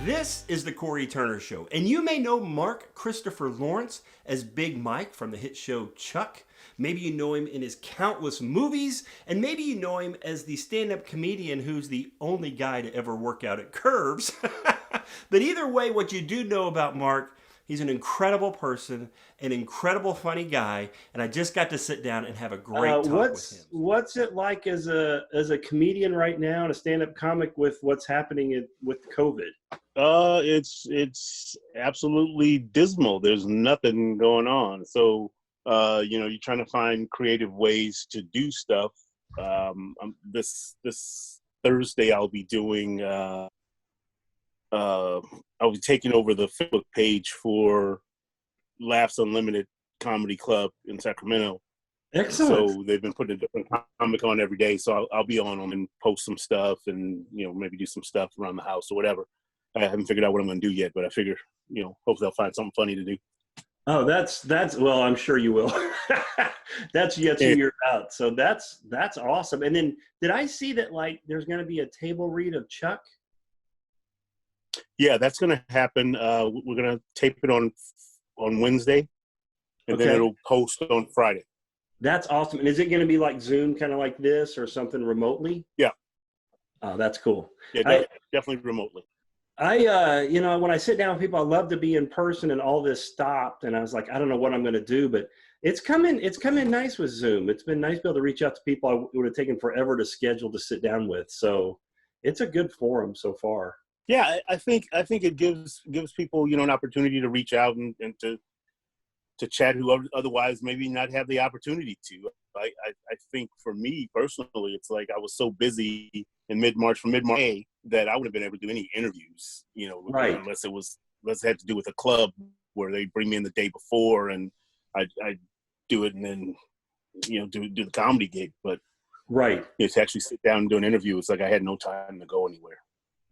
This is the Corey Turner Show, and you may know Mark Christopher Lawrence as Big Mike from the hit show Chuck. Maybe you know him in his countless movies, and maybe you know him as the stand-up comedian who's the only guy to ever work out at Curves. But either way, what you do know about Mark, he's an incredible person, an incredible funny guy, and I just got to sit down and have a great talk with him. What's it like as a comedian right now and a stand-up comic with what's happening with COVID? It's absolutely dismal. There's nothing going on. So, you're trying to find creative ways to do stuff. This Thursday I'll be doing. I'll be taking over the Facebook page for Laughs Unlimited Comedy Club in Sacramento. Excellent. So they've been putting a different comic on every day. So I'll be on them and post some stuff and, maybe do some stuff around the house or whatever. I haven't figured out what I'm going to do yet, but I figure, hopefully I'll find something funny to do. Oh, that's well, I'm sure you will. That's yet to year out. So that's awesome. And then did I see that there's going to be a table read of Chuck? Yeah, that's going to happen. We're going to tape it on Wednesday, and then it'll post on Friday. That's awesome. And is it going to be like Zoom, kind of like this, or something remotely? Yeah. Oh, that's cool. Yeah, definitely remotely. When I sit down with people, I love to be in person, and all this stopped, and I was like, I don't know what I'm going to do, but it's coming nice with Zoom. It's been nice to be able to reach out to people it would have taken forever to schedule to sit down with. So it's a good forum so far. Yeah, I think it gives people, an opportunity to reach out and to chat who otherwise maybe not have the opportunity to. I think for me personally, it's like I was so busy in mid-March that I wouldn't have been able to do any interviews, right. unless it had to do with a club where they bring me in the day before and I do it and then, do the comedy gig. But right. To actually sit down and do an interview, it's like I had no time to go anywhere.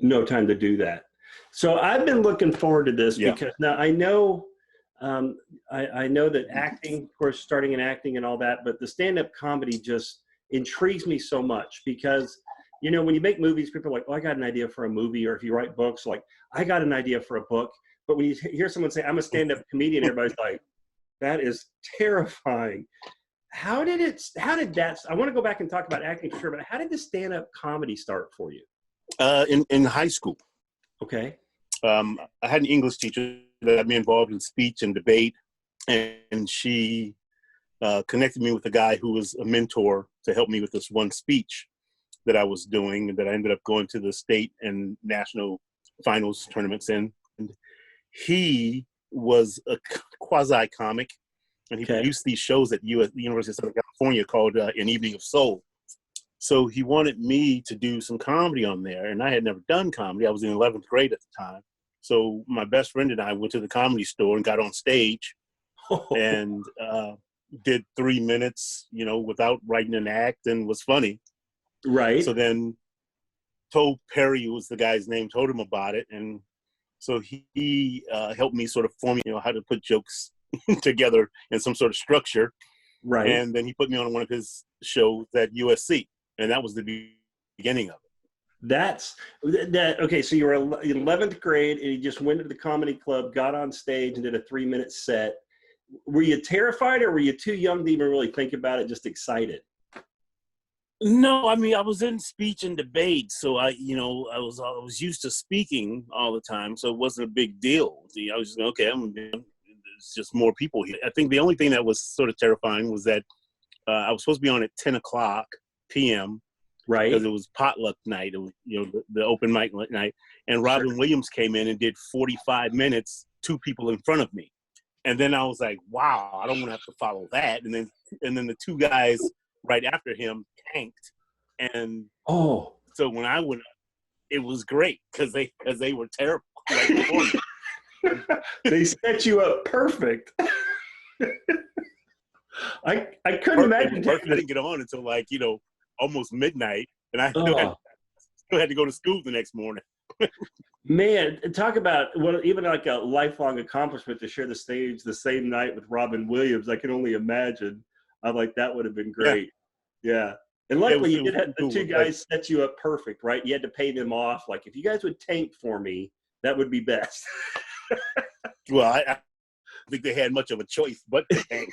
No time to do that. So I've been looking forward to this because now I know I know that acting, of course, starting in acting and all that, but the stand-up comedy just intrigues me so much because, when you make movies, people are like, oh, I got an idea for a movie. Or if you write books, like, I got an idea for a book. But when you hear someone say, I'm a stand-up comedian, everybody's like, that is terrifying. How did that, I want to go back and talk about acting for sure, but how did the stand-up comedy start for you? In high school. Okay. I had an English teacher that got me involved in speech and debate, and she connected me with a guy who was a mentor to help me with this one speech that I was doing, and that I ended up going to the state and national finals tournaments in. And he was a quasi-comic, and he produced these shows at the University of Southern California called An Evening of Soul. So he wanted me to do some comedy on there, and I had never done comedy. I was in 11th grade at the time. So my best friend and I went to the Comedy Store and got on stage and did 3 minutes, without writing an act, and was funny. Right. So then told Perry, who was the guy's name, told him about it. And so he helped me sort of form, how to put jokes together in some sort of structure. Right. And then he put me on one of his shows at USC. And that was the beginning of it. Okay, so you were in 11th grade and you just went to the comedy club, got on stage and did a 3-minute set. Were you terrified, or were you too young to even really think about it, just excited? No, I mean, I was in speech and debate, so I was used to speaking all the time, so it wasn't a big deal. I was just, okay, it's just more people here. I think the only thing that was sort of terrifying was that I was supposed to be on at 10 o'clock p.m., right? Because it was potluck night, the open mic night, and Robin Williams came in and did 45 minutes, 2 people in front of me, and then I was like, wow, I don't want to have to follow that, and then the 2 guys right after him tanked, and so when I went, it was great because they were terrible right before me. They set you up perfect. I couldn't imagine. I didn't get on until almost midnight, and I still had to go to school the next morning. Man, talk about even like a lifelong accomplishment to share the stage the same night with Robin Williams. I can only imagine. I'm like, that would have been great. Yeah. And luckily you did have the 2 guys set you up perfect, right? You had to pay them off. Like, if you guys would tank for me, That would be best. Well, I don't think they had much of a choice, but to tank.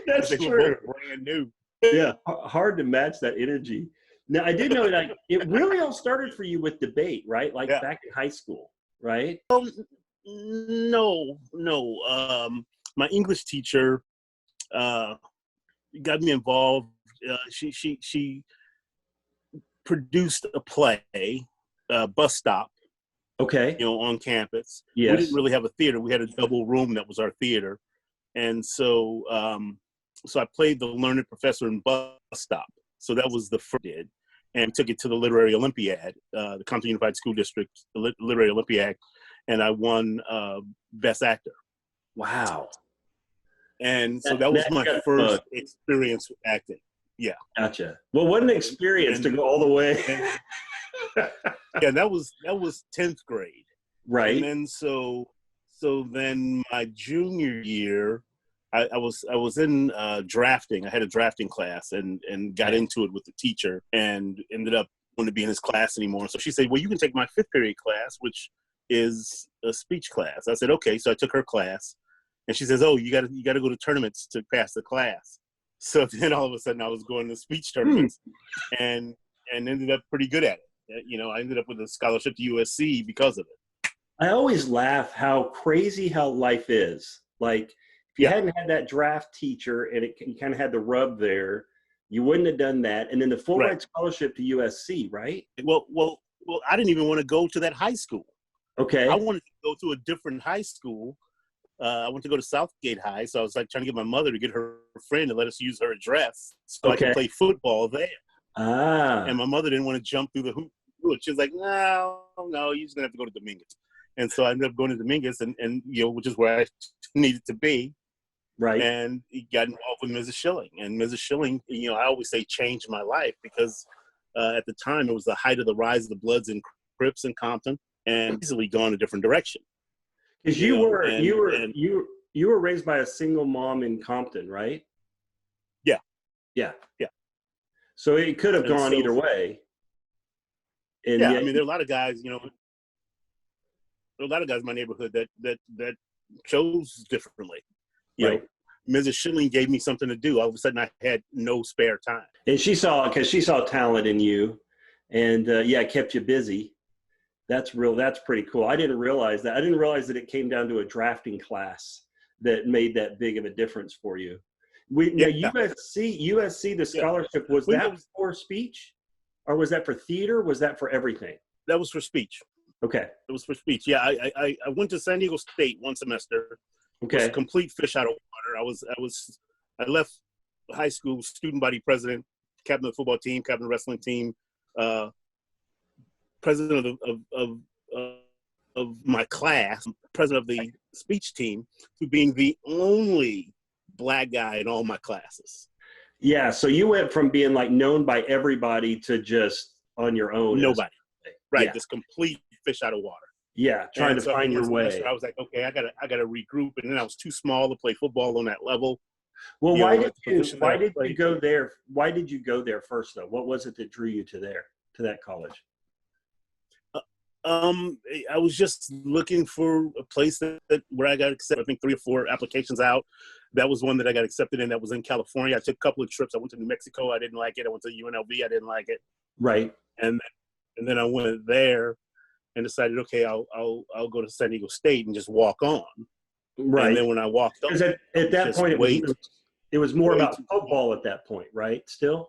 That's they true. were both brand new. Yeah, hard to match that energy. Now, I did know like it really all started for you with debate, right? Like back in high school, right? No. My English teacher got me involved. She produced a play, Bus Stop. Okay. On campus. Yes. We didn't really have a theater. We had a double room that was our theater, and so I played the learned professor in Bus Stop. So that was the first did, and took it to the Literary Olympiad, the Compton Unified School District Literary Olympiad, and I won Best Actor. Wow. And so that was my first experience with acting. Yeah. Gotcha. Well, what an experience to go all the way. Yeah, that was 10th grade. Right. And then so then my junior year, I was in drafting. I had a drafting class and got into it with the teacher and ended up wanting to be in his class anymore. So she said, well, you can take my 5th period class, which is a speech class. I said, okay. So I took her class, and she says, oh, you got to go to tournaments to pass the class. So then all of a sudden I was going to speech tournaments and ended up pretty good at it. I ended up with a scholarship to USC because of it. I always laugh how crazy how life is. Like if you hadn't had that draft teacher and you kind of had the rub there, you wouldn't have done that. And then the full ride scholarship to USC, right? Well, I didn't even want to go to that high school. Okay. I wanted to go to a different high school. I went to go to Southgate High, so I was like trying to get my mother to get her friend to let us use her address so I could play football there. And my mother didn't want to jump through the hoop. She was like, no, you're just gonna have to go to Dominguez. And so I ended up going to Dominguez, and which is where I needed to be. Right. And he got involved with Mrs. Schilling, and Mrs. Schilling, I always say changed my life because at the time it was the height of the rise of the Bloods and Crips in Compton, and easily gone a different direction. Because you were raised by a single mom in Compton, right? Yeah. So it could have gone either way. And I mean, there are a lot of guys, there are a lot of guys in my neighborhood that chose differently. You know, Mrs. Schilling gave me something to do. All of a sudden, I had no spare time. And she saw talent in you, and kept you busy. That's pretty cool. I didn't realize that. I didn't realize that it came down to a drafting class that made that big of a difference for you. Now USC, the scholarship, was that for speech? Or was that for theater? Was that for everything? That was for speech. Okay. It was for speech. Yeah, I went to San Diego State one semester. Okay. It was a complete fish out of water. I left high school, student body president, captain of the football team, captain of the wrestling team, president of my class, president of the speech team, to being the only Black guy in all my classes. Yeah, so you went from being like known by everybody to just on your own. Nobody. Right, this complete fish out of water. Yeah, trying to find your way. I was like, okay, I gotta regroup, and then I was too small to play football on that level. Well, why did you go there? Why did you go there first, though? What was it that drew you to that college? I was just looking for a place where I got accepted. I think 3 or 4 applications out. That was one that I got accepted in. That was in California. I took a couple of trips. I went to New Mexico. I didn't like it. I went to UNLV. I didn't like it. Right. And then I went there and decided, okay, I'll go to San Diego State and just walk on. Right. And then when I walked on, at that point, it was more about football at that point, right? Still.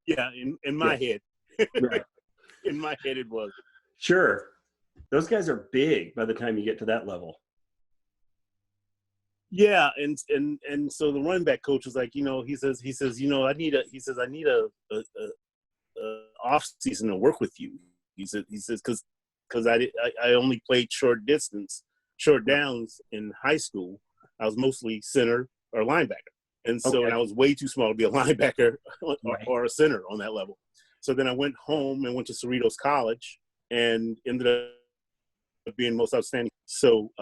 Yeah, in my head. Right. In my head, it was. Sure. Those guys are big by the time you get to that level. Yeah, and so the running back coach was like, he says, I need a off season to work with you. He says, because I only played short downs in high school. I was mostly center or linebacker, and so and I was way too small to be a linebacker or a center on that level. So then I went home and went to Cerritos College and ended up being most outstanding. So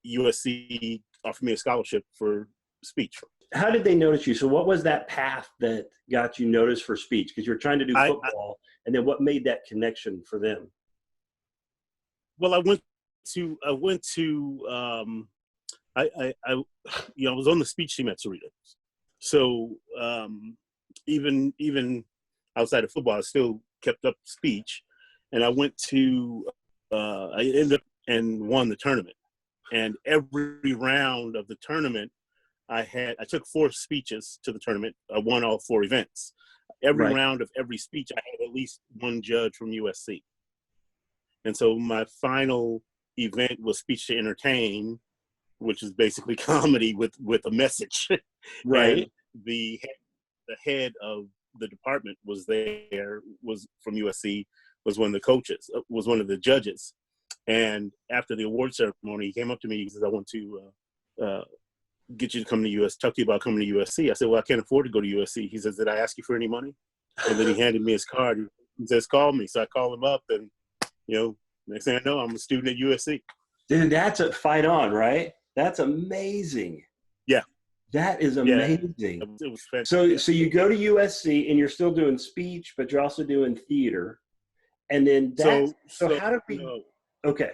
USC offered me a scholarship for speech. How did they notice you? So what was that path that got you noticed for speech? Because you're trying to do football, and then what made that connection for them? Well, I went to, I was on the speech team at Cerritos. So even outside of football, I still kept up speech, and I went to, I ended up and won the tournament. And every round of the tournament, I took 4 speeches to the tournament. I won all 4 events. Every round of every speech, I had at least one judge from USC. And so my final event was speech to entertain, which is basically comedy with a message. Right. And the head of the department was from USC, was one of the coaches, was one of the judges. And after the award ceremony, he came up to me. He says, "I want to get you to come to talk to you about coming to USC." I said, "Well, I can't afford to go to USC." He says, "Did I ask you for any money?" And then he handed me his card. He says, "Call me." So I call him up, and next thing I know, I'm a student at USC. Dude, that's a fight on, right? That's amazing. Yeah. That is amazing. Yeah, it was fantastic. So you go to USC and you're still doing speech, but you're also doing theater. And then so how did we no, okay.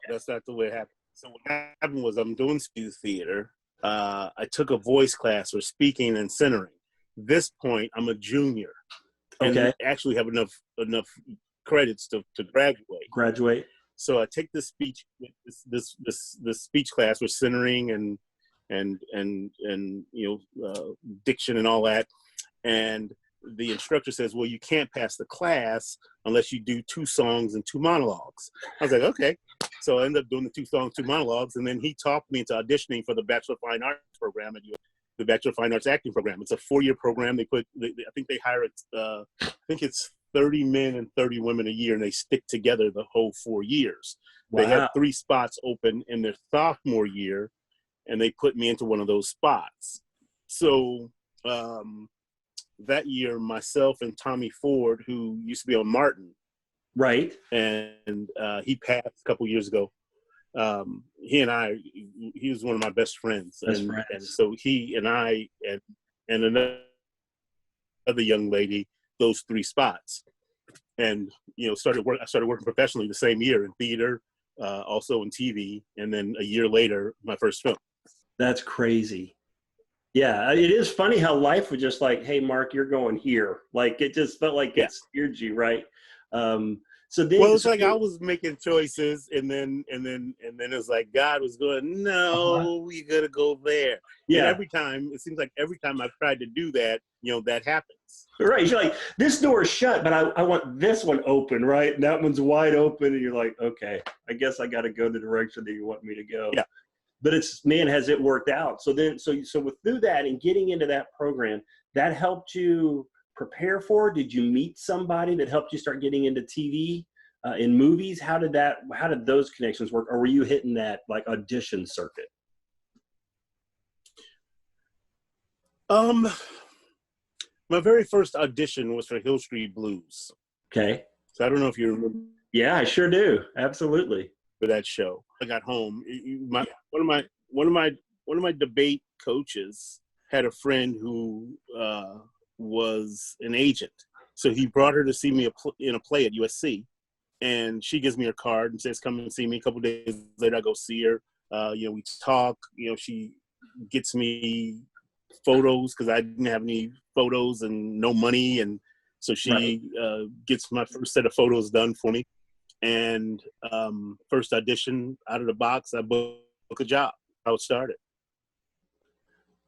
That's not the way it happened. So what happened was I'm doing speech theater. I took a voice class for speaking and centering. This point, I'm a junior. And actually have enough credits to graduate. So I take this speech, this speech class with centering and diction and all that. And the instructor says, "Well, you can't pass the class unless you do 2 songs and 2 monologues." I was like, "Okay." So I ended up doing the 2 songs, 2 monologues, and then he talked me into auditioning for the Bachelor of Fine Arts program at the Bachelor of Fine Arts acting program. It's a 4-year program. I think they hire I think it's 30 men and 30 women a year, and they stick together the whole 4 years. Wow. They had 3 spots open in their sophomore year, and they put me into one of those spots. So that year, myself and Tommy Ford, who used to be on Martin, right, and he passed a couple years ago. He was one of my best friends. And so he and I and another young lady, those 3 spots, and I started working professionally the same year in theater, also in TV, and then a year later, my first film. That's crazy. Yeah, it is funny how life was just like, "Hey, Mark, you're going here." Like it just felt like it steered you, right? So then, well, it's like I was making choices, and then it's like God was going, "No, you gotta go there." Yeah. And it seems like every time I've tried to do that, that happens. Right. You're like, this door is shut, but I want this one open, right? And that one's wide open, and you're like, okay, I guess I got to go the direction that you want me to go. Yeah. But has it worked out? So through that and getting into that program, that helped you prepare for? Did you meet somebody that helped you start getting into TV, in movies? How did those connections work? Or were you hitting that like audition circuit? My very first audition was for Hill Street Blues. Okay. So I don't know if you remember. Yeah, I sure do. Absolutely. For that show, I got home. One of my debate coaches had a friend who was an agent, so he brought her to see me in a play at USC, and she gives me her card and says, "Come and see me." A couple days later, I go see her. We talk. She gets me photos because I didn't have any photos and no money, and so she gets my first set of photos done for me. And first audition out of the box, I book a job. How it started.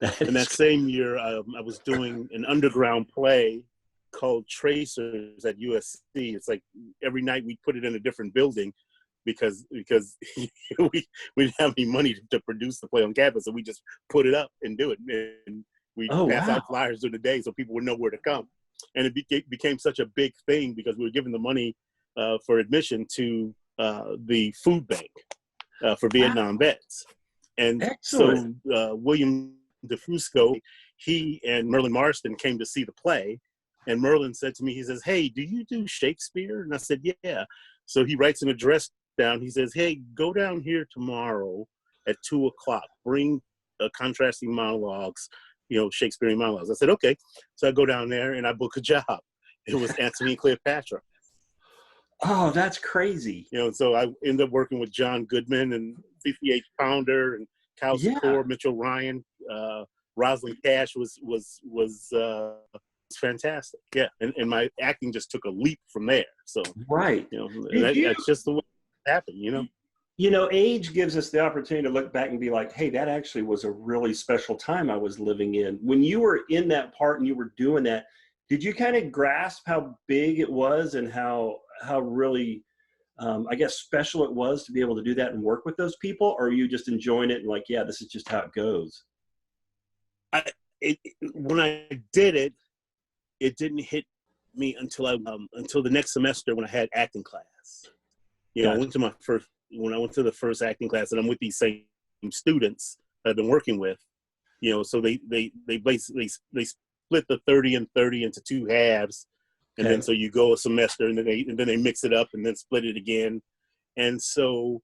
And that same year, I was doing an underground play called Tracers at USC. It's like every night we put it in a different building because we didn't have any money to produce the play on campus, so we just put it up and do it. And we pass out flyers during the day so people would know where to come. And it became such a big thing because we were giving the money for admission to the food bank for Vietnam vets. And excellent. So William DeFusco, he and Merlin Marston came to see the play. And Merlin said to me, he says, "Hey, do you do Shakespeare?" And I said, "Yeah." So he writes an address down. He says, "Hey, go down here tomorrow at 2:00. Bring contrasting monologues, Shakespearean monologues." I said, "Okay." So I go down there and I book a job. It was Antony and Cleopatra. Oh, that's crazy. You know, so I ended up working with John Goodman and CCH Pounder and Cal Yeah. Secor, Mitchell Ryan, Rosalind Cash was fantastic. Yeah, and my acting just took a leap from there. So Right. you know, Did you, that's just the way it happened. You know. you know, age gives us the opportunity to look back and be like, hey, that actually was a really special time I was living in. When you were in that part and you were doing that, did you kind of grasp how big it was and how really I guess special it was to be able to do that and work with those people? Or are you just enjoying it and like, yeah, this is just how it goes? When I did it, it didn't hit me until the next semester when I had acting class. You know, Gotcha. when I went to the first acting class, and I'm with these same students that I've been working with. You know, so they basically they split the 30 and 30 into two halves, and then Okay. so you go a semester, and then they mix it up and then split it again. And so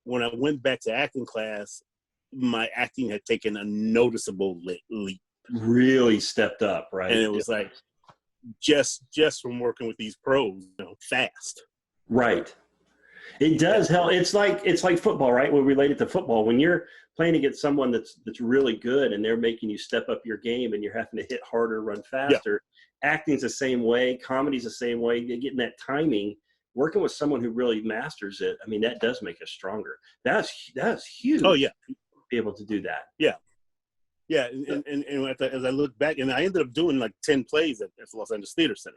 when I went back to acting class, my acting had taken a noticeable leap, Really stepped up, and right? it was like just from working with these pros, you know, fast. Right. It does help. It's like football, right? We relate it to football. When you're playing against someone that's really good and they're making you step up your game and you're having to hit harder, run Yeah, faster. Acting's the same way. Comedy's the same way. You're getting that timing. Working with someone who really masters it, I mean, that does make us stronger. That's huge oh yeah, to be able to do that. yeah. Yeah, and as I look back, and I ended up doing like 10 plays at the Los Angeles Theater Center.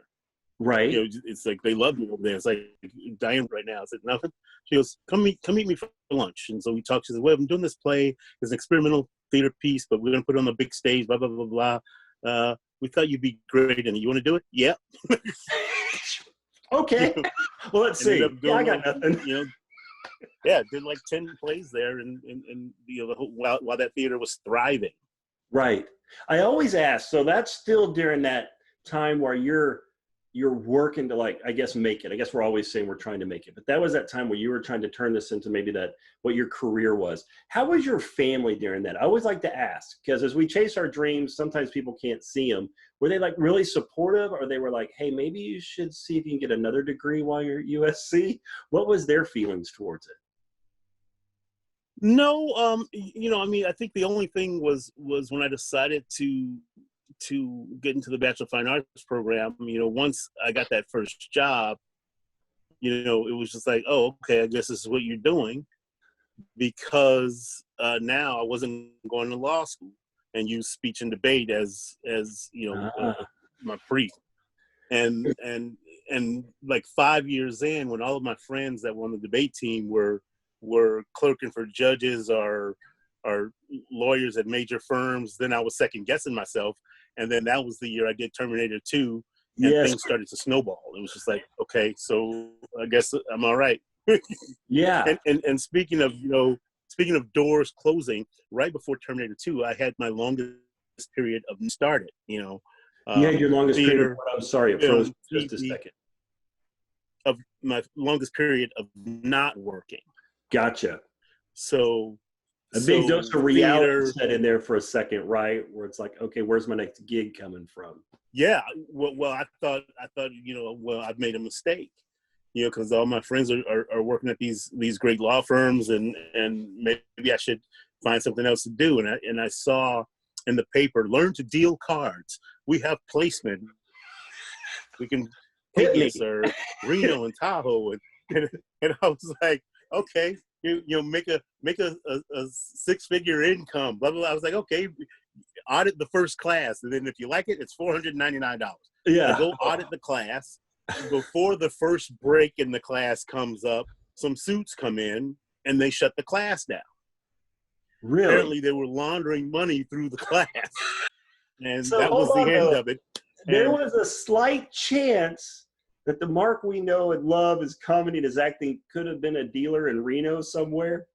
You Right? know, it's like they love me over there. It's like Diane right now. I said, nothing. She goes, come meet me for lunch. And so we talked. She said, well, I'm doing this play. It's an experimental theater piece, but we're going to put it on the big stage, blah, blah, blah, blah. We thought you'd be great in it. You want to do it? Yeah. You Okay. know, Well, let's ended see. up Yeah, I doing, got nothing. you know, yeah, did like 10 plays there, and you know, while that theater was thriving. Right. I always ask, so that's still during that time where you're working to, like, I guess, make it. I guess we're always saying we're trying to make it, but that was that time where you were trying to turn this into maybe that what your career was. How was your family during that? I always like to ask, because as we chase our dreams, sometimes people can't see them. Were they like really supportive, or they were like, hey, maybe you should see if you can get another degree while you're at USC? What was their feelings towards it? No, you know, I mean, I think the only thing was when I decided to get into the Bachelor of Fine Arts program. You know, once I got that first job, you know, it was just like, oh, okay, I guess this is what you're doing, because now I wasn't going to law school and use speech and debate as you know, Ah, my pre and like 5 years in, when all of my friends that were on the debate team were clerking for judges or lawyers at major firms, then I was second guessing myself. And then that was the year I did Terminator 2, and yes. things started to snowball. It was just like, okay, so I guess I'm all right. Yeah. And speaking of, you know, speaking of doors closing, right before Terminator 2, I had my longest period of started, you know, You had your longest period of theater, what? I'm sorry, it froze film, for just a TV, second. of my longest period of not working. Gotcha. So, A big dose of reality theater, set in there for a second, right? Where it's like, okay, where's my next gig coming from? yeah. Well, I thought, you know, well, I've made a mistake, you know, because all my friends are working at these great law firms, and maybe I should find something else to do. And I saw in the paper, learn to deal cards. We have placement. We can Hit me. Vegas or Reno and Tahoe, and I was like, okay, you know, make a six-figure income, blah blah blah. I was like, okay, audit the first class, and then if you like it, it's $499. I Yeah. go audit the class. Before the first break in the class comes up, some suits come in and they shut the class down. Really? Apparently, they were laundering money through the class, and So that hold was the on end though. of it. There And was a slight chance that the Mark we know and love as comedy and as acting could have been a dealer in Reno somewhere.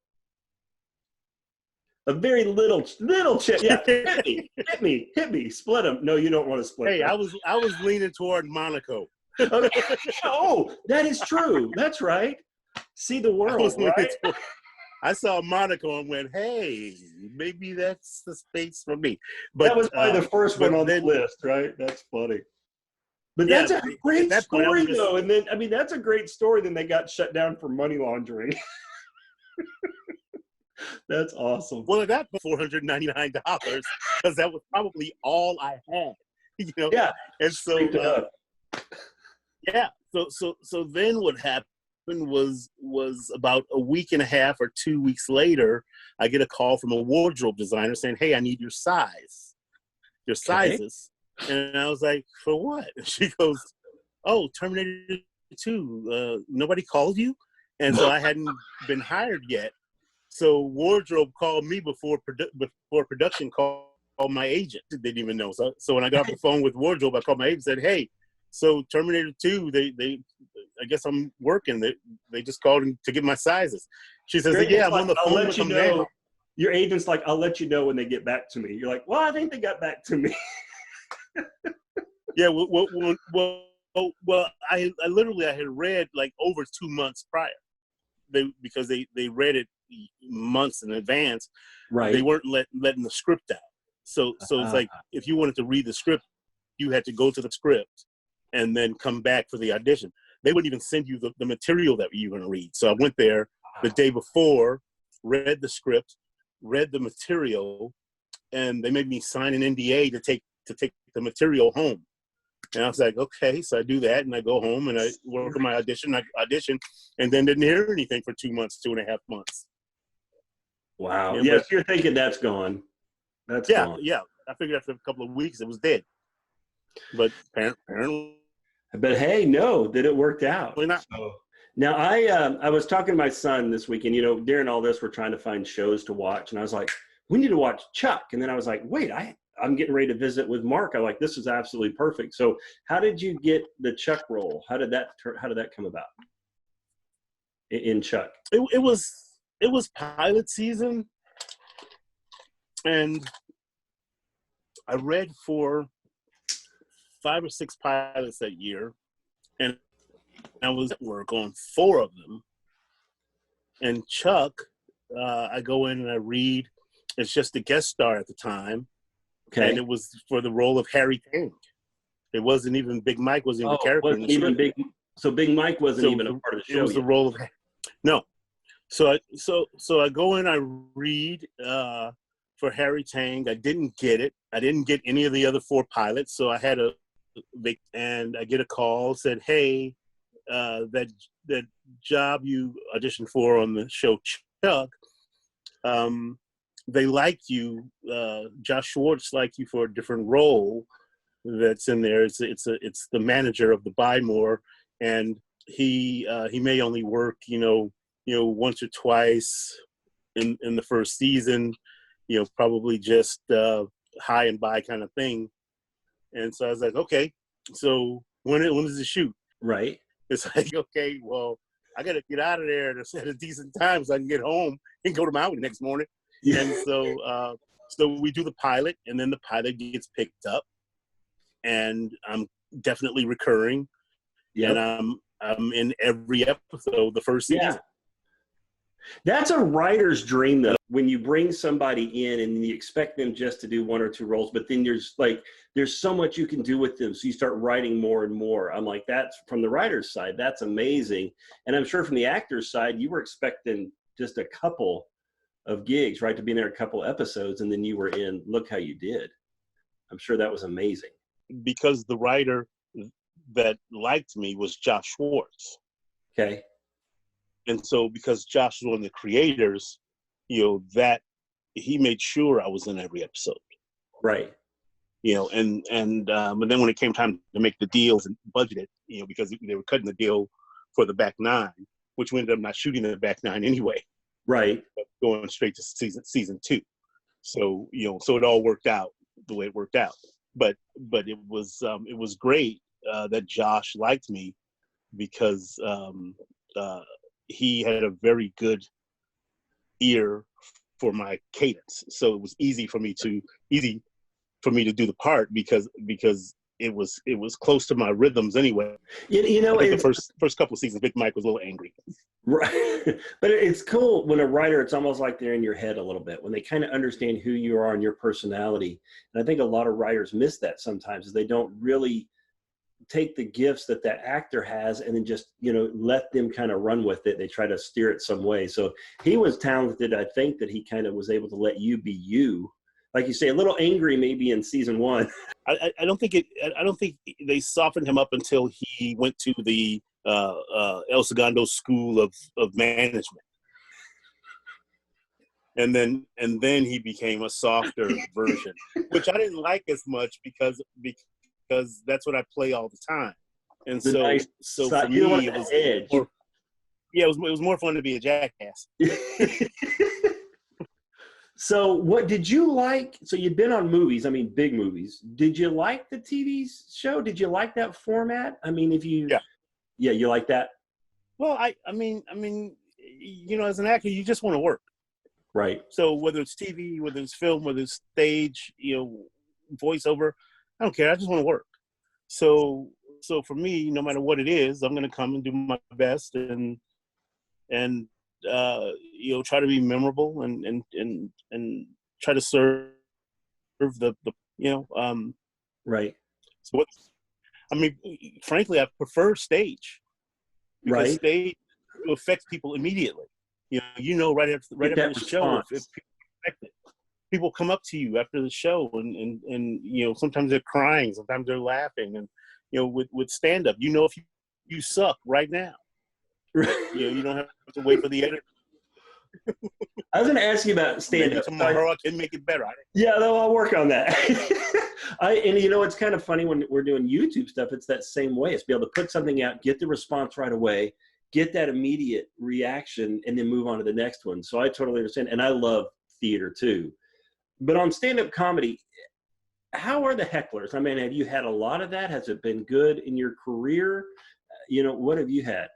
A very little chance. Yeah. Hit me. Split them. No, you don't want to split hey, them. I was leaning toward Monaco. Okay. Oh, that is true. That's right. See the I was world, leaning right? toward. I saw Monaco and went, "Hey, maybe that's the space for me." That was probably the first But one on the then, list, right? That's funny. But Yeah, that's a at great that point, I was story, just, though. And then, I mean, that's a great story. Then they got shut down for money laundering. That's awesome. well, at that $499 because that was probably all I had, you know. Yeah. And so, Scraped it up. yeah. So then what happened was about a week and a half or 2 weeks later, I get a call from a wardrobe designer saying, "Hey, I need your sizes." And I was like, "For what?" And she goes, "Oh, Terminator 2. Nobody called you?" And so I hadn't been hired yet. So wardrobe called me before production called my agent. They didn't even know. So when I got off the phone with wardrobe, I called my agent and said, "Hey, so Terminator 2, they I guess I'm working. They just called to get my sizes." She says, "Yeah, I'm on the phone with them now." Your agent's like, "I'll let you know when they get back to me." You're like, "Well, I think they got back to me." Yeah, well, I literally I had read like over 2 months prior. Because they read it months in advance. Right. They weren't letting the script out. So it's like if you wanted to read the script, you had to go to the script and then come back for the audition. They wouldn't even send you the material that you were going to read. So I went there the day before, read the script, read the material, and they made me sign an NDA to take the material home. And I was like, okay, so I do that, and I go home and I work on my audition. I audition, and then didn't hear anything for 2 months, 2.5 months. Wow. Yeah, Yes, you're thinking that's gone. That's gone. Yeah. I figured after a couple of weeks it was dead. But apparently, But hey, no, that it worked out. not. So, now I was talking to my son this week, and during all this, we're trying to find shows to watch, and I was like, we need to watch Chuck. And then I was like, wait, I'm getting ready to visit with Mark. I'm like, this is absolutely perfect. So how did you get the Chuck role? How did that come about in Chuck? It was pilot season, and I read for 5 or 6 pilots that year, and I was at work on 4 of them. And Chuck, I go in and I read. It's just a guest star at the time. Okay. And it was for the role of Harry Tank. It wasn't even Big Mike wasn't even the character. So Big Mike wasn't even a part of the show. It was the role of no. So I go in, I read for Harry Tang. I didn't get it. I didn't get any of the other 4 pilots. So I had and I get a call, said, "Hey, that job you auditioned for on the show Chuck, they liked you. Josh Schwartz liked you for a different role that's in there. It's the manager of the Buy More, and he may only work once or twice in the first season, probably just high and by kind of thing." And so I was like, okay, so when does it shoot? Right. It's like, okay, well, I got to get out of there at a decent time so I can get home and go to Maui the next morning. Yeah. And so we do the pilot, and then the pilot gets picked up, and I'm definitely recurring. Yep. And I'm in every episode the first season. Yeah. That's a writer's dream, though, when you bring somebody in and you expect them just to do 1 or 2 roles, but then there's so much you can do with them. So you start writing more and more. I'm like, that's from the writer's side. That's amazing. And I'm sure from the actor's side, you were expecting just a couple of gigs, right? To be in there a couple episodes, and then you were in. Look how you did. I'm sure that was amazing. Because the writer that liked me was Josh Schwartz. Okay. And so because Josh was one of the creators, that he made sure I was in every episode. Right. But then when it came time to make the deals and budget it, because they were cutting the deal for the back 9, which we ended up not shooting the back 9 anyway. Right. Going straight to season 2. So, so it all worked out the way it worked out. But it was great that Josh liked me because he had a very good ear for my cadence. So it was easy for me to do the part because it was close to my rhythms anyway. I think the first couple of seasons, Big Mike was a little angry. Right. But it's cool when a writer, it's almost like they're in your head a little bit, when they kind of understand who you are and your personality. And I think a lot of writers miss that sometimes, is they don't really take the gifts that that actor has and then just, you know, let them kind of run with it. They try to steer it some way. So he was talented. I think that he kind of was able to let you be you. Like you say, a little angry maybe in season 1. I don't think they softened him up until he went to the El Segundo School of Management. And then he became a softer version, which I didn't like as much because that's what I play all the time. And so for me, it was more, it was more fun to be a jackass. So what did you like? So you'd been on movies, I mean, big movies. Did you like the TV show? Did you like that format? I mean, yeah, you like that? Well, I mean, you know, as an actor, you just want to work. Right. So whether it's TV, whether it's film, whether it's stage, you know, voiceover, I don't care. I just want to work. So for me, no matter what it is, I'm going to come and do my best and you know, try to be memorable and try to serve the you know, right. So I mean, frankly, I prefer stage because stage affects people immediately. You know, right after the show, if people affect it. People come up to you after the show and you know, sometimes they're crying, sometimes they're laughing, and you know, with stand up, you know, if you suck right now, you know, you don't have to wait for the editor. I was going to ask you about stand up. Tomorrow I can make it better. Yeah, though I'll work on that. And you know, it's kind of funny when we're doing YouTube stuff. It's that same way. It's be able to put something out, get the response right away, get that immediate reaction, and then move on to the next one. So I totally understand, and I love theater too. But on stand-up comedy, how are the hecklers? I mean, have you had a lot of that? Has it been good in your career? You know, what have you had?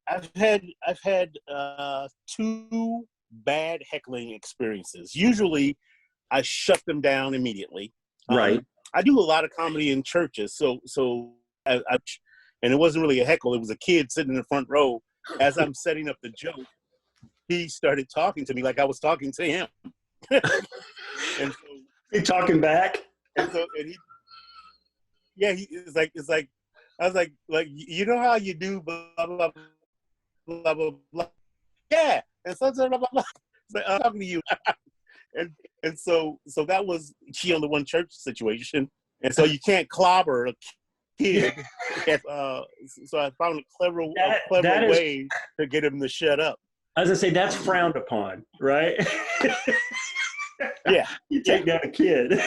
I've had 2 bad heckling experiences. Usually, I shut them down immediately. Right. I do a lot of comedy in churches, so and it wasn't really a heckle. It was a kid sitting in the front row. As I'm setting up the joke, he started talking to me like I was talking to him. And so you talking back? And it's like I was like, you know how you do blah blah blah blah blah. Yeah, and so blah blah blah. It's like, I'm talking to you. and so that was she on the one church situation, and so you can't clobber a kid. So I found a clever way to get him to shut up. I was gonna say that's frowned upon, right? Yeah, you take down a kid.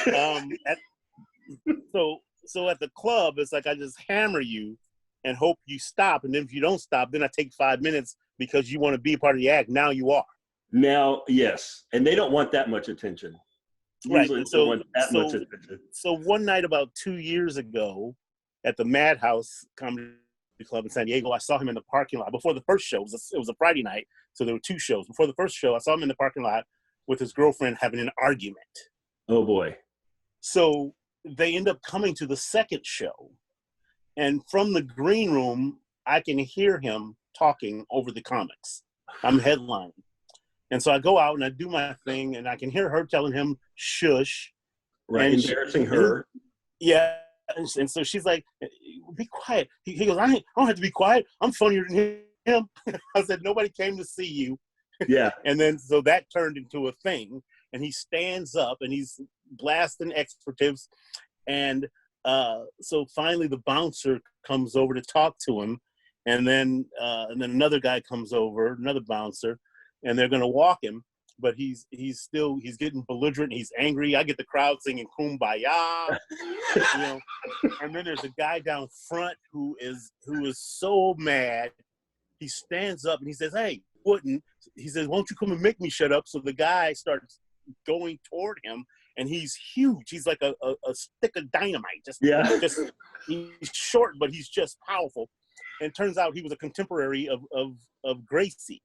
So at the club, it's like I just hammer you and hope you stop, and then if you don't stop, then I take 5 minutes because you want to be a part of the act. Now you are. Now, yes, and they don't want that much attention. Usually right. So one night about 2 years ago, at the Madhouse Comedy Club in San Diego, I saw him in the parking lot before the first show. It was a Friday night, so there were 2 shows. Before the first show, I saw him in the parking lot with his girlfriend having an argument. Oh boy! So they end up coming to the second show, and from the green room, I can hear him talking over the comics. I'm headlining. And so I go out and I do my thing, and I can hear her telling him, shush. Right, and embarrassing her. Yeah. And so she's like, be quiet. He goes, I don't have to be quiet. I'm funnier than him. I said, nobody came to see you. Yeah. And then so that turned into a thing. And he stands up and he's blasting expletives. And so finally the bouncer comes over to talk to him. And then another guy comes over, another bouncer, and they're going to walk him. But he's getting belligerent. He's angry. I get the crowd singing "Kumbaya," you know. And then there's a guy down front who is so mad. He stands up and he says, "Hey, wouldn't?" He says, "Won't you come and make me shut up?" So the guy starts going toward him, and he's huge. He's like a stick of dynamite. Just he's short, but he's just powerful. And turns out he was a contemporary of Gracie.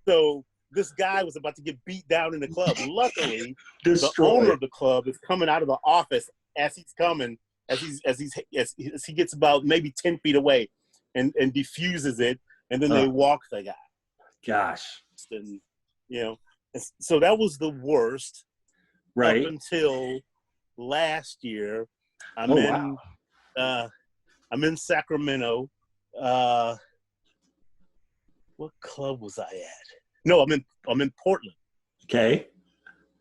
So this guy was about to get beat down in the club. Luckily, the owner of the club is coming out of the office as he gets about maybe 10 feet away, and diffuses it, and then they walk the guy. Gosh, and you know, so that was the worst. Right up until last year, I'm I'm in Sacramento. What club was I at? No, I'm in Portland. Okay.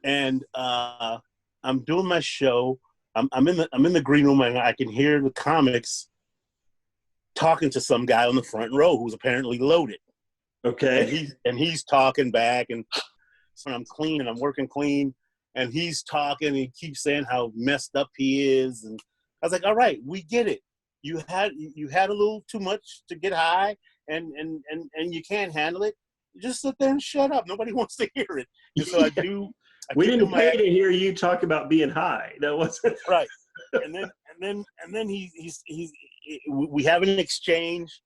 And I'm doing my show. I'm in the green room, and I can hear the comics talking to some guy on the front row who's apparently loaded. Okay. And he's talking back, and so I'm clean and I'm working clean, and he's talking and he keeps saying how messed up he is, and I was like, all right, we get it. You had a little too much to get high, and you can't handle it. Just sit there and shut up. Nobody wants to hear it. And so We didn't pay to hear you talk about being high. That wasn't right. And then we have an exchange,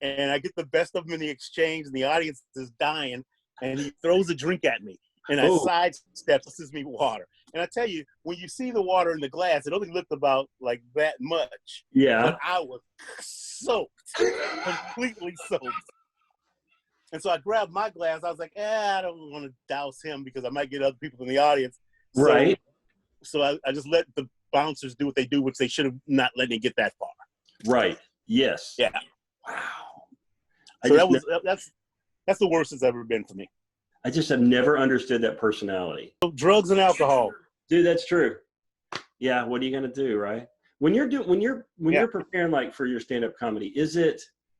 and I get the best of him in the exchange, and the audience is dying, and he throws a drink at me, and I sidestep, this is me water. And I tell you, when you see the water in the glass, it only looked about like that much. Yeah. But I was soaked, completely soaked. And so I grabbed my glass. I was like, I don't want to douse him because I might get other people in the audience. Right. So I just let the bouncers do what they do, which they should have not let me get that far. Right. Yes. Yeah. Wow. So that's the worst it's ever been for me. I just have never understood that personality. So drugs and alcohol. Dude, that's true. Yeah. What are you gonna do, right? When you're preparing like for your stand-up comedy,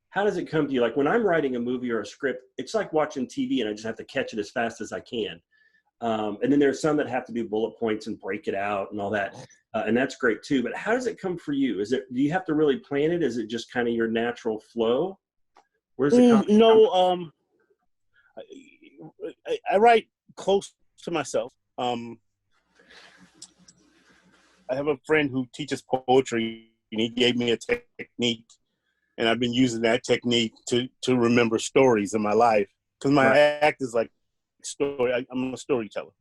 how does it come to you? Like when I'm writing a movie or a script, it's like watching TV, and I just have to catch it as fast as I can. And then there's some that have to do bullet points and break it out and all that. And that's great too. But how does it come for you? Do you have to really plan it? Is it just kind of your natural flow? Where's it come from? No, I write close to myself. I have a friend who teaches poetry, and he gave me a technique, and I've been using that technique to remember stories in my life, because my act is like story. I'm a storyteller.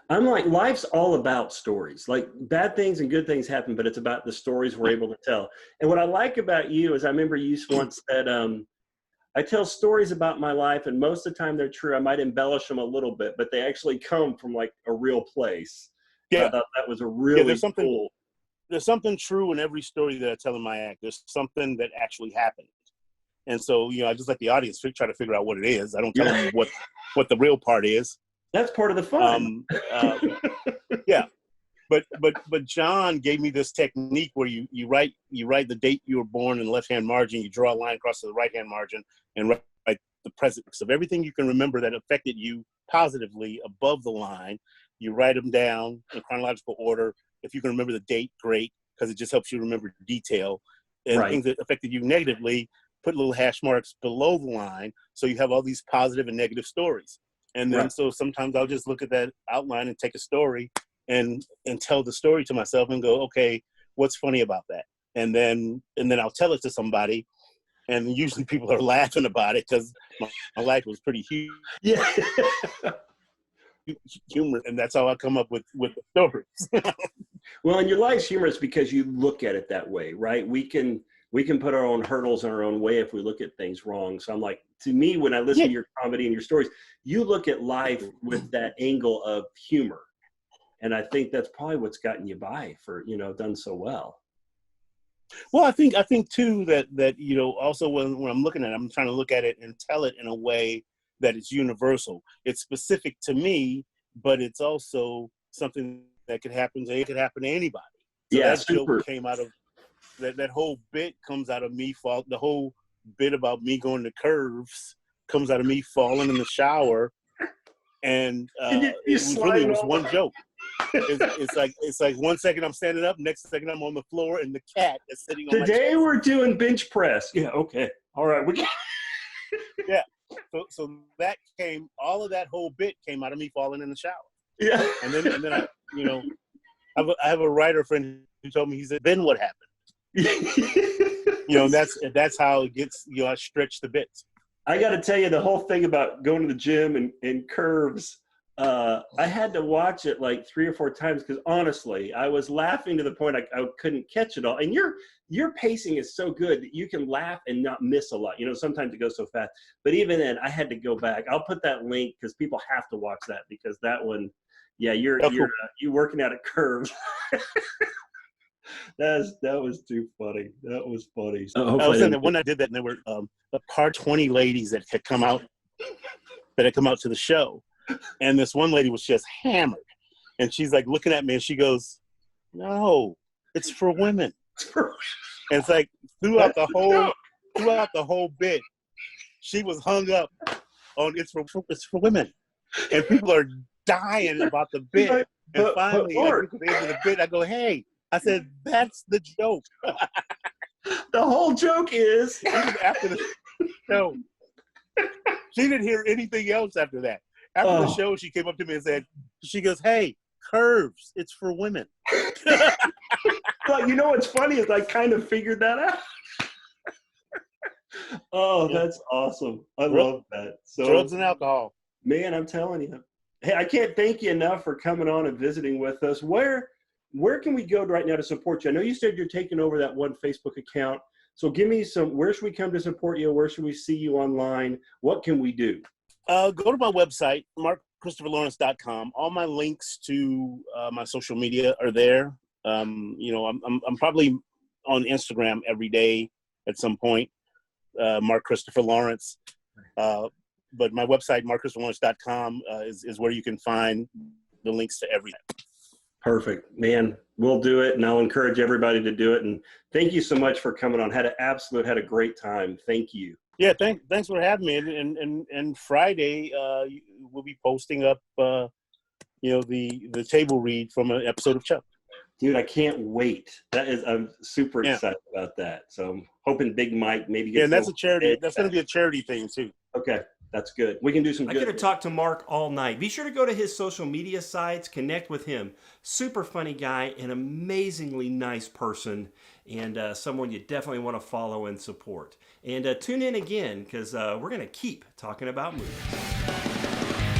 I'm like, life's all about stories. Like bad things and good things happen, but it's about the stories we're able to tell. And what I like about you is I remember you once said, I tell stories about my life, and most of the time they're true. I might embellish them a little bit, but they actually come from like a real place. Yeah. I thought that was a really cool. There's something true in every story that I tell in my act. There's something that actually happened. And so, I just let the audience try to figure out what it is. I don't tell them what the real part is. That's part of the fun. Yeah. But John gave me this technique where you write the date you were born in the left-hand margin, you draw a line across to the right-hand margin, and write the presence of everything you can remember that affected you positively above the line. You write them down in chronological order. If you can remember the date, great, because it just helps you remember detail. And things that affected you negatively, put little hash marks below the line, so you have all these positive and negative stories. And then so sometimes I'll just look at that outline and take a story and tell the story to myself and go, okay, what's funny about that? And then I'll tell it to somebody, and usually people are laughing about it because my life was pretty huge. Yeah. Humor, and that's how I come up with the stories. Well, and your life's humorous because you look at it that way, right? We can put our own hurdles in our own way if we look at things wrong. So I'm like, to me, when I listen to your comedy and your stories, you look at life with that angle of humor. And I think that's probably what's gotten you by for, done so well. Well, I think too that also when I'm looking at it, I'm trying to look at it and tell it in a way that it's universal. It's specific to me, but it's also something that could happen to anybody. So that joke came out of that whole bit comes out of me the whole bit about me going to Curves comes out of me falling in the shower, and it was one joke. It's like 1 second I'm standing up, next second I'm on the floor, and the cat is sitting on my chest. Today we're doing bench press. Yeah, okay. All right. Yeah. So all of that whole bit came out of me falling in the shower. Yeah. And then I I have a writer friend who told me, he said, then what happened? That's how it gets, I stretch the bits. I got to tell you, the whole thing about going to the gym and Curves, I had to watch it like 3 or 4 times because honestly, I was laughing to the point I couldn't catch it all. And your pacing is so good that you can laugh and not miss a lot. Sometimes it goes so fast. But even then, I had to go back. I'll put that link because people have to watch that because that one, you're working out at Curves. That was too funny. That was funny. I was saying that when I did that, and there were a par 20 ladies that had come out to the show, and this one lady was just hammered, and she's like looking at me, and she goes, "No, it's for women." And it's like throughout the whole bit, she was hung up on it's for women, and people are dying about the bit. And finally, I get to the end of the bit, I go, "Hey," I said, "That's the joke." The whole joke is after the show. She didn't hear anything else after that. After the show, she came up to me and said, she goes, "Hey, curves, it's for women." Well, you know what's funny is I kind of figured that out. That's awesome. I love that. So drugs and alcohol. Man, I'm telling you. Hey, I can't thank you enough for coming on and visiting with us. Where can we go right now to support you? I know you said you're taking over that one Facebook account. So give me where should we come to support you? Where should we see you online? What can we do? Go to my website, markchristopherlawrence.com. All my links to my social media are there. I'm probably on Instagram every day at some point, Mark Christopher Lawrence. But my website, markchristopherlawrence.com, is where you can find the links to everything. Perfect, man. We'll do it, and I'll encourage everybody to do it. And thank you so much for coming on. Had a great time. Thank you. Yeah, thanks for having me. And Friday, we'll be posting up, the table read from an episode of Chuck. Dude, I can't wait. I'm super excited about that. So I'm hoping Big Mike maybe gets. And that's a charity. That's going to be a charity thing too. Okay, that's good. We can do some. I could have talked to Mark all night. Be sure to go to his social media sites, connect with him. Super funny guy, an amazingly nice person, and someone you definitely want to follow and support. And tune in again because we're going to keep talking about movies.